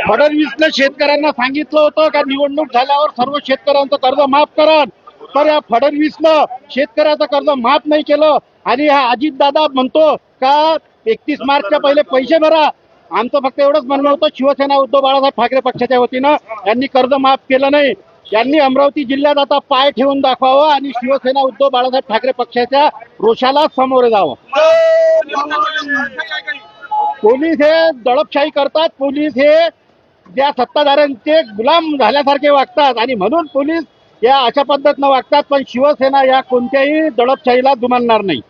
फडणवीसने शेतकऱ्यांना सांगितलं होतं का निवडणूक झाल्यावर सर्व शेतकऱ्यांचं कर्ज माफ करन, तर या फडणवीसनं शेतकऱ्याचं कर्ज माफ नाही केलं. आणि हा अजितदादा म्हणतो का 31 मार्चच्या पहिले पैसे भरा. आमचं फक्त एवढंच म्हणणं होतं, शिवसेना उद्धव बाळासाहेब ठाकरे पक्षाच्या वतीनं यांनी कर्ज माफ केलं नाही. यांनी अमरावती जिल्ह्यात आता पाय ठेवून दाखवावं आणि शिवसेना उद्धव बाळासाहेब ठाकरे पक्षाच्या रोषाला सामोरे जावं. पोलीस हे दडपशाही करतात, पोलीस हे त्या सत्ताधाऱ्यांचे गुलाम झाल्यासारखे वागतात आणि म्हणून पोलीस या अशा पद्धतीनं वागतात. पण शिवसेना या कोणत्याही दडपशाहीला जुमानणार नाही.